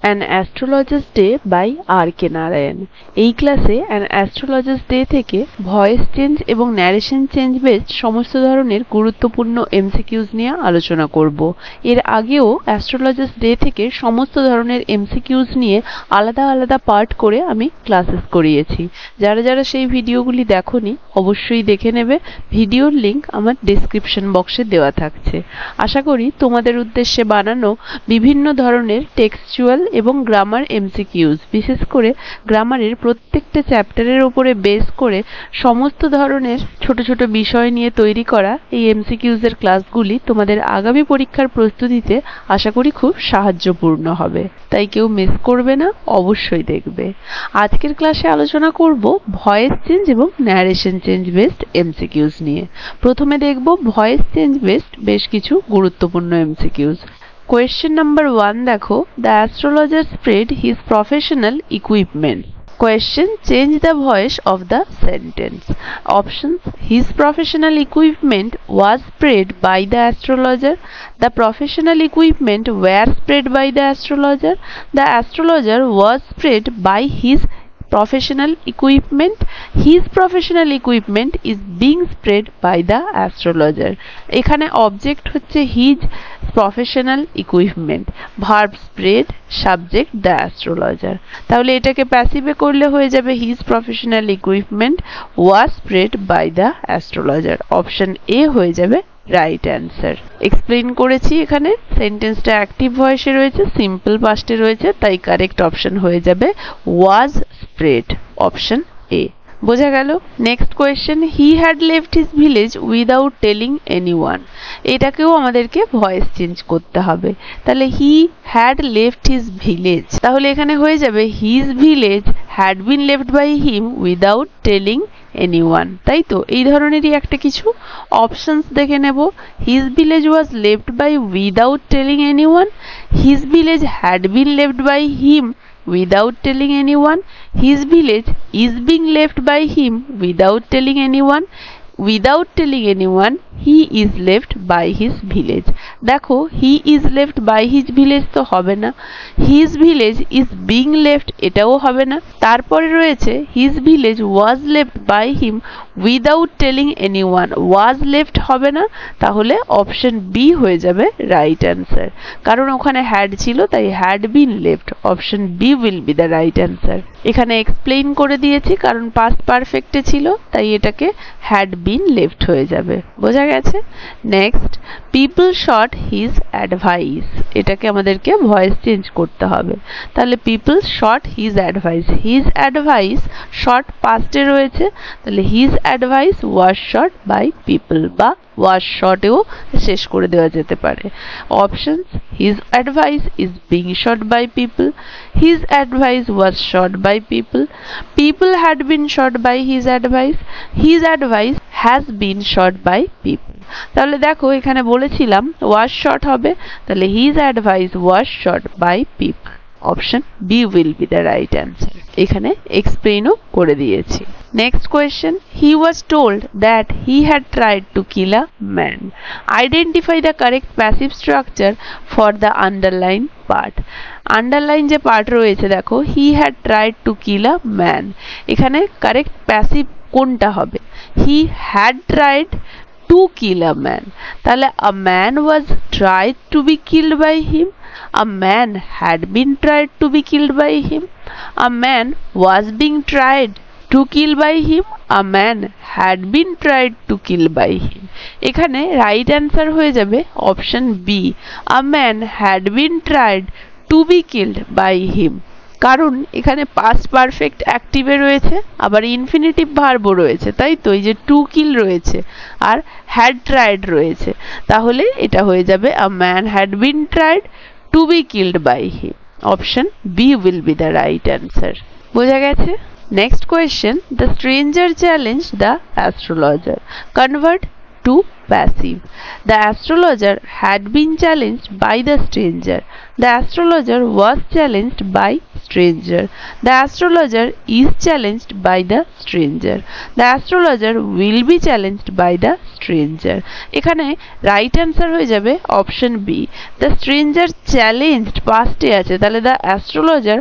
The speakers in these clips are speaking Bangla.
অ্যান অ্যাস্ট্রোলজার্স ডে বাই আর কে নারায়ণ। এই ক্লাসে অ্যান অ্যাস্ট্রোলজার্স ডে থেকে ভয়েস চেঞ্জ এবং ন্যারেশন চেঞ্জ বেসড সমস্ত ধরনের গুরুত্বপূর্ণ এমসিকিউজ নিয়ে আলোচনা করব। এর আগেও অ্যাস্ট্রোলজার্স ডে থেকে সমস্ত ধরনের এমসিকিউজ নিয়ে আলাদা আলাদা পার্ট করে আমি ক্লাসেস করিয়েছি। যারা যারা সেই ভিডিওগুলি দেখোনি অবশ্যই দেখে নেবে। ভিডিওর লিংক আমার ডেসক্রিপশন বক্সে দেওয়া থাকছে। আশা করি তোমাদের উদ্দেশ্যে বানানো বিভিন্ন ধরনের টেক্সচুয়াল এবং গ্রামার এমসিকিউজ, বিশেষ করে গ্রামারের প্রত্যেকটা চ্যাপ্টারের উপরে বেস করে সমস্ত ধরনের ছোট ছোট বিষয় নিয়ে তৈরি করা এই এমসিকিউজ এর ক্লাসগুলি তোমাদের আগামী পরীক্ষার প্রস্তুতিতে আশা করি খুব সাহায্যপূর্ণ হবে। তাই কেউ মিস করবে না, অবশ্যই দেখবে। আজকের ক্লাসে আলোচনা করব ভয়েস চেঞ্জ এবং ন্যারেশন চেঞ্জ বেসড এমসিকিউজ নিয়ে। প্রথমে দেখব ভয়েস চেঞ্জ বেসড বেশ কিছু গুরুত্বপূর্ণ এমসিকিউজ। Question number 1 দেখো, the astrologer sprayed his professional equipment. Question, change the voice of the sentence. Options, his professional equipment was sprayed by the astrologer. The professional equipment were sprayed by the astrologer. The astrologer was sprayed by his professional equipment. His professional equipment is being sprayed by the astrologer. এখানে অবজেক্ট হচ্ছে his professional equipment, verb spread, subject the astrologer. তাহলে এটাকে প্যাসিভে করলে হয়ে যাবে his professional equipment was spread by the astrologer. Option A হয়ে যাবে রাইট অ্যান্সার। এক্সপ্লেইন করেছি, এখানে সেন্টেন্সটা অ্যাক্টিভ ভয়েসে রয়েছে, সিম্পল পাস্টে রয়েছে, তাই কারেক্ট অপশন হয়ে যাবে ওয়াজ স্প্রেড, অপশন এ। বোঝা গেল? Next question, he had left his village without telling anyone. এটাকেও আমাদেরকে ভয়েস চেঞ্জ করতে হবে। তাহলে he had left his village, তাহলে এখানে হয়ে যাবে his village had been left by him without telling anyone. তাই তো, এই ধরনেরই একটা কিছু অপশনস দেখে নেব। His village was left by without telling anyone, his village had been left by him without telling anyone, his village is being left by him without telling anyone, without telling anyone he is left by his village. দেখো, he is left by his village তো হবে না, his village is being left এটাও হবে না। তারপরে রয়েছে his village was left by him without telling anyone, was left হবে না, তাহলে অপশন বি হয়ে যাবে রাইট অ্যান্সার। কারণ ওখানে হ্যাড ছিল, তাই had been left, option B will be the right answer. এখানে এক্সপ্লেইন করে দিয়েছি, কারণ পাস্ট পারফেক্টে ছিল, তাই এটাকে হ্যাড বিন লেফট হয়ে যাবে। বোঝা গেছে? Next, people shot his advice, এটাকে আমাদেরকে ভয়েস চেঞ্জ করতে হবে। তাহলে people shot his advice, his advice shot পাস্টে রয়েছে, তাহলে his advice was shot by people, বা ওয়াজ শটেও শেষ করে দেওয়া যেতে পারে। Options, his advice is being shot by people, his advice was shot by people, people had been shot by his advice, his advice has been shot by people. তাহলে দেখো, এখানে বলেছিলাম ওয়াজ শট হবে, তাহলে his advice was shot by people, option B will be the right answer. এখানে এক্সপ্লেইনও করে দিয়েছি। Next question, he was told that he had tried to kill a man. Identify the correct passive structure for the underline part. Underline যে পার্ট রয়েছে, দেখো he had tried to kill a man, এখানে কারেক্ট প্যাসিভ কোনটা হবে? He had tried to kill a man, তাহলে আ man was tried to be killed by him, a man had been tried to be killed by him, a man was being tried to kill by him, a man had been tried to kill by him। এখানে রাইট অ্যান্সার হয়ে যাবে option B, a man had been tried to be killed by him। কারণ এখানে পাস্ট পারফেক্ট অ্যাক্টিভে রয়েছে, আবার ইনফিনিটিভ ভার্বও রয়েছে, তাই তো এই যে টু কিল রয়েছে আর হ্যাড ট্রাইড রয়েছে, তাহলে এটা হয়ে যাবে a man had been tried to be killed by him, option B will be the right answer। বোঝা গেছে? Next question, the stranger challenged the astrologer, convert to passive। The astrologer had been challenged by the stranger, the astrologer was challenged by stranger, the astrologer is challenged by the stranger, the astrologer will be challenged by the stranger. এখানে রাইট অ্যান্সার হয়ে যাবে option B. The stranger challenged পাস্টে আছে, তাহলে the astrologer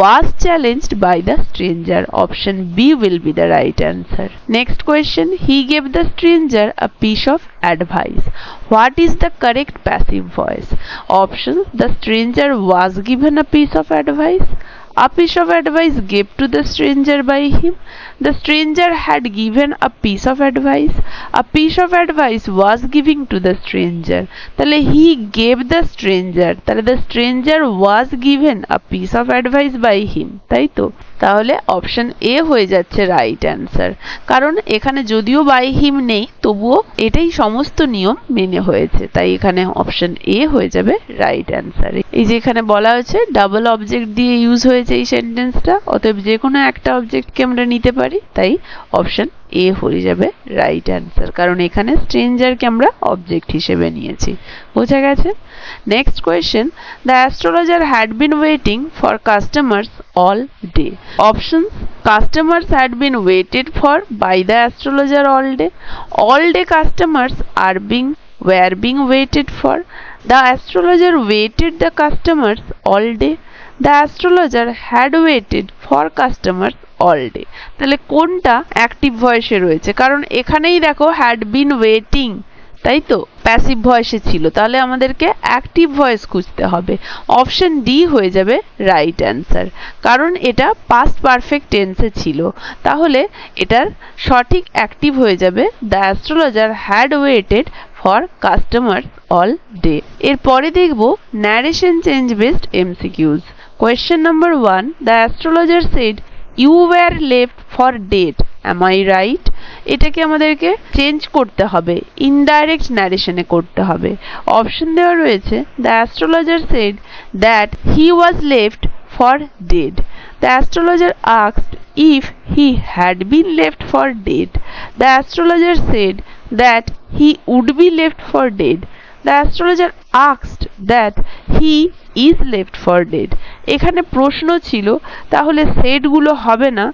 was challenged by the stranger. Option B will be the right answer. Next question, he gave the stranger a piece of advice. What is the correct passive voice? Options, the stranger was given a piece of advice. A piece of advice gave to the stranger by him. The stranger had given a piece of advice. A piece of advice was given to the stranger. তাহলে he gave the stranger, তাহলে the stranger was given a piece of advice by him, তাই তো? তাহলে অপশন এ হয়ে যাচ্ছে রাইট অ্যান্সার, কারণ এখানে যদিও বাই হিম নেই তবুও এটাই সমস্ত নিয়ম মেনে হয়েছে, তাই এখানে অপশন এ হয়ে যাবে রাইট অ্যান্সার। এই যে এখানে বলা হয়েছে ডাবল অবজেক্ট দিয়ে ইউজ হয়েছে এই সেন্টেন্সটা, অতএব যে কোনো একটা অবজেক্টকে আমরা নিতে পারি, তাই অপশন এ হয়ে যাবে রাইট অ্যান্সার, কারণ এখানে স্ট্রেঞ্জারকে আমরা অবজেক্ট হিসেবে নিয়েছি। বোঝা গেছে? Next question, the astrologer had been waiting for customers all day. Options, customers had been waited for by the astrologer all day. All day customers were being waited for. The astrologer waited the customers all day. The astrologer had waited for customers all day. তাহলে কোনটা অ্যাক্টিভ ভয়েসে রয়েছে? কারণ এখানেই দেখো হ্যাড বিন ওয়েটিং, তাই তো প্যাসিভ ভয়েসে ছিল, তাহলে আমাদেরকে অ্যাক্টিভ ভয়েস খুঁজতে হবে। অপশন ডি হয়ে যাবে রাইট অ্যান্সার, কারণ এটা পাস্ট পারফেক্ট টেন্সে ছিল, তাহলে এটার সঠিক অ্যাক্টিভ হয়ে যাবে the astrologer had waited for customer all day. এরপরে দেখব narration change based MCQs. Question number 1, the astrologer said you were left for date, am I right? এটাকে আমাদেরকে চেঞ্জ করতে হবে, ইনডাইরেক্ট ন্যারেশনে করতে হবে। অপশন দেওয়া রয়েছে, the astrologer shed that he was left for dead. The astrologer asked if he had been left for dead. The astrologer said that he would be left for dead. The astrologer asked that he is left for dead. এখানে প্রশ্ন ছিল, তাহলে সেড গুলো হবে না,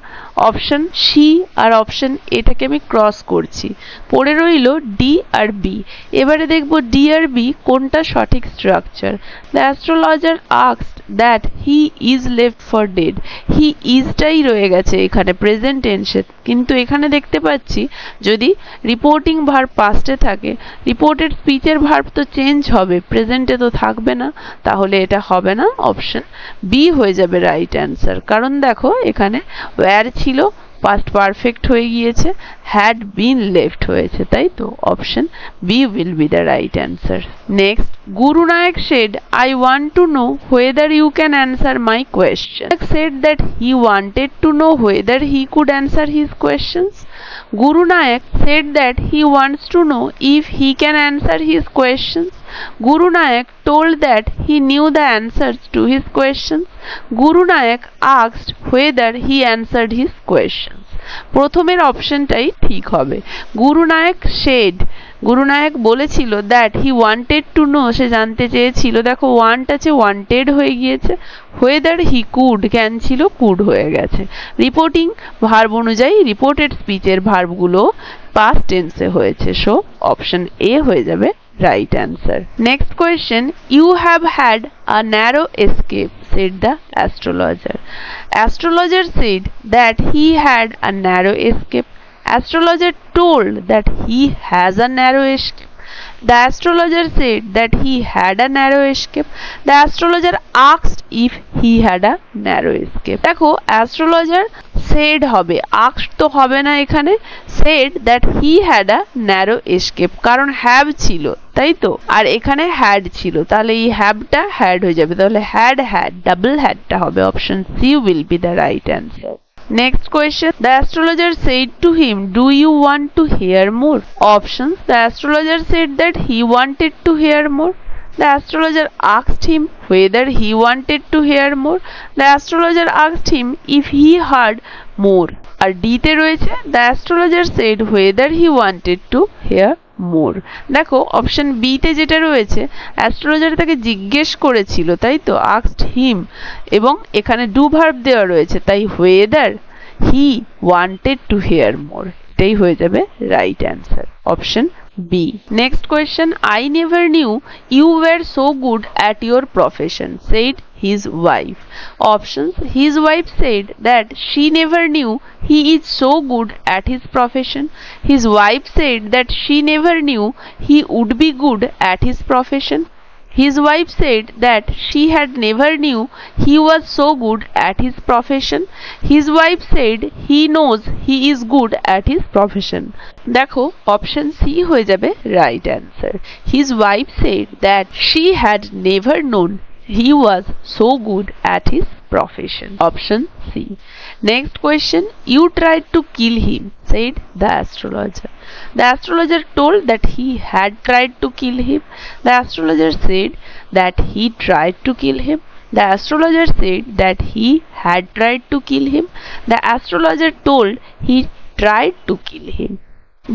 অপশন সি আর অপশন এটাকে আমি ক্রস করছি, পড়ে রইল ডি আর বি। এবারে দেখব ডি আর বি কোনটা সঠিক structure. The astrologer asked that he is left for dead, he ইজটাই রয়ে গেছে এখানে প্রেজেন্ট টেন্সে, কিন্তু এখানে দেখতে পাচ্ছি যদি রিপোর্টিং ভার্ব পাস্টে থাকে, রিপোর্টেড স্পিচের ভার্ব তো চেঞ্জ হবে, প্রেজেন্টে তো থাকবে না, তাহলে এটা হবে না, অপশন বি হয়ে যাবে রাইট অ্যান্সার। কারণ দেখো এখানে ওয়্যার ছিল, পাস্ট পারফেক্ট হয়ে গিয়েছে, হ্যাড বিন লেফট হয়েছে, তাই তো option B will be the right answer. Next, Guru Nayak said I want to know whether you can answer my question. Said that he wanted to know whether he could answer his questions. Guru Nayak said that he wants to know if he can answer his questions. Guru Nayak told that he knew the answers to his questions. Guru Nayak asked whether he answered his questions. প্রথমের অপশনটাই ঠিক হবে। গুরু নায়ক শেড, গুরু নায়ক বলেছিল that he wanted to know, সে জানতে চেয়েছিল, দেখো ওয়ান্ট আছে ওয়ান্টেড হয়ে গিয়েছে, হোয়েদার হি কুড, ক্যান ছিল কুড হয়ে গেছে। রিপোর্টিং ভার্ব অনুযায়ী রিপোর্টেড স্পিচের ভার্বগুলো পাস্ট টেন্সে হয়েছে, সো অপশন এ হয়ে যাবে right answer. Next question, you have had a narrow escape, said the astrologer. Astrologer said that he had a narrow escape. Astrologer told that he has a narrow escape. The astrologer said that he had a narrow escape. The astrologer asked if he had a narrow escape. দেখো astrologer said হবে, asked তো হবে না এখানে, said that he had a narrow escape, কারণ have ছিল, তাই তো, আর এখানে had ছিল, তাহলে এই haveটা had হয়ে যাবে, তাহলে had double hadটা হবে, option C will be the right answer. Next question, the astrologer said to him, do you want to hear more? Options, the astrologer said that he wanted to hear more. The astrologer asked him whether he wanted to hear more. The astrologer asked him if he heard more. আর ডিতে রয়েছে the astrologer said whether he wanted to hear more. দেখো অপশন বি তে যেটা রয়েছে, অ্যাস্ট্রোলজার তাকে জিজ্ঞেস করেছিল, তাই তো, asked him, এবং এখানে ডু ভার্ব দেওয়া রয়েছে, তাই whether he wanted to hear more, এটাই হয়ে যাবে right answer, option B. Next question, I never knew you were so good at your profession, said his wife. Options, his wife said that she never knew he is so good at his profession. His wife said that she never knew he would be good at his profession. His wife said that she had never knew he was so good at his profession. His wife said he knows he is good at his profession. দেখো অপশন সি হয়ে যাবে right answer. His wife said that she had never known he was so good at his profession. Option C. Next question, you tried to kill him, said the astrologer. The astrologer told that he had tried to kill him. The astrologer said that he tried to kill him. The astrologer said that he had tried to kill him. The astrologer told he tried to kill him.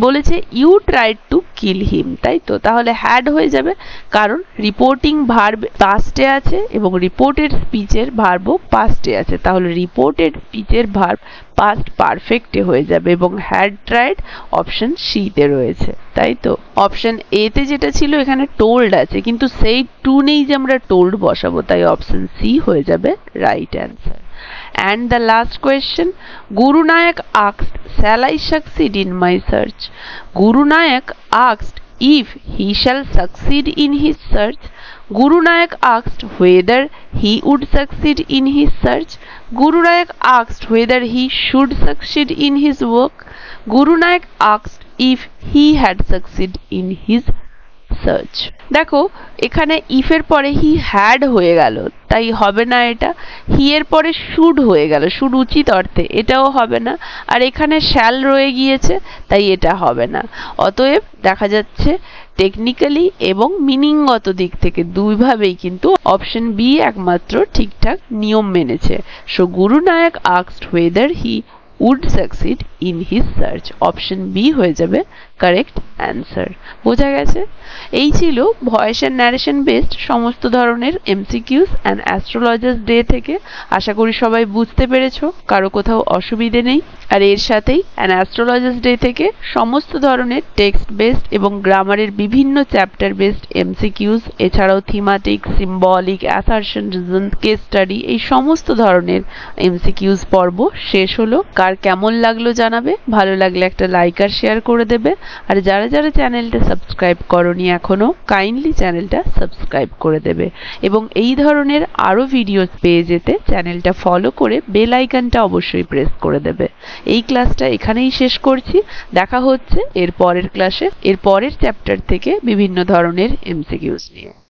বলেছে ইউ ট্রাইড টু কিল হিম, তাই তো, তাহলে হ্যাড হয়ে যাবে কারণ রিপোর্টিং ভার্ব পাস্টে আছে এবং রিপোর্টেড স্পিচের ভার্বও পাস্টে আছে, তাহলে রিপোর্টেড স্পিচের ভার্ব পাস্ট পারফেক্টে হয়ে যাবে এবং হ্যাড ট্রাইড অপশন সি তে রয়েছে, তাই তো। অপশন এ তে যেটা ছিল এখানে টোল্ড আছে কিন্তু সেই টু নেই যে আমরা টোল্ড বসাবো, তাই অপশন সি হয়ে যাবে right answer. And the last question, Guru Nayak asked, shall I succeed in my search? Guru Nayak asked if he shall succeed in his search. Guru Nayak asked whether he would succeed in his search. Guru Nayak asked whether he should succeed in his work. Guru Nayak asked if he had succeeded in his search. দেখো এখানে ইফ এর পরে হি হ্যাড হয়ে গেল, তাই হবে না এটা। হি এর পরে শুড হয়ে গেল, শুড উচিত অর্থে, এটাও হবে না। আর এখানে শ্যাল রয়ে গিয়েছে, তাই এটা হবে না। অতএব দেখা যাচ্ছে টেকনিক্যালি এবং মিনিংগত দিক থেকে দুইভাবেই কিন্তু অপশন বি একমাত্র ঠিকঠাক নিয়ম মেনেছে। So Guru Nayak asked whether he would succeed in his search. Option B হয়ে যাবে কারেক্ট অ্যান্সার। বোঝা গেছে? এই ছিল ভয়েস অ্যান্ড ন্যারেশন বেসড সমস্ত ধরনের এমসিকিউস অ্যান্ড অ্যাস্ট্রোলজার্স ডে থেকে। আশা করি সবাই বুঝতে পেরেছো, কারো কোথাও অসুবিধে নেই। আর এর সাথেই অ্যান অ্যাস্ট্রোলজার্স ডে থেকে সমস্ত ধরনের টেক্সট বেসড এবং গ্রামারের বিভিন্ন চ্যাপ্টার বেসড এমসিকিউস, এছাড়াও thematic, symbolic, assertion, reason, case study, এই সমস্ত ধরনের এমসিকিউস পর্ব শেষ হলো। কার কেমন লাগলো জানাবে, ভালো লাগলে একটা লাইক আর শেয়ার করে দেবে। আর যারা যারা চ্যানেলটা সাবস্ক্রাইব করোনি এখনো, কাইন্ডলি চ্যানেলটা সাবস্ক্রাইব করে দেবে এবং এই ধরনের আরো ভিডিওস পেয়ে যেতে চ্যানেলটা ফলো করে বেল আইকনটা অবশ্যই প্রেস করে দেবে। এই ক্লাসটা এখানেই শেষ করছি, দেখা হচ্ছে এর পরের ক্লাসে এর পরের চ্যাপ্টার থেকে বিভিন্ন ধরনের এমসিকিউস নিয়ে।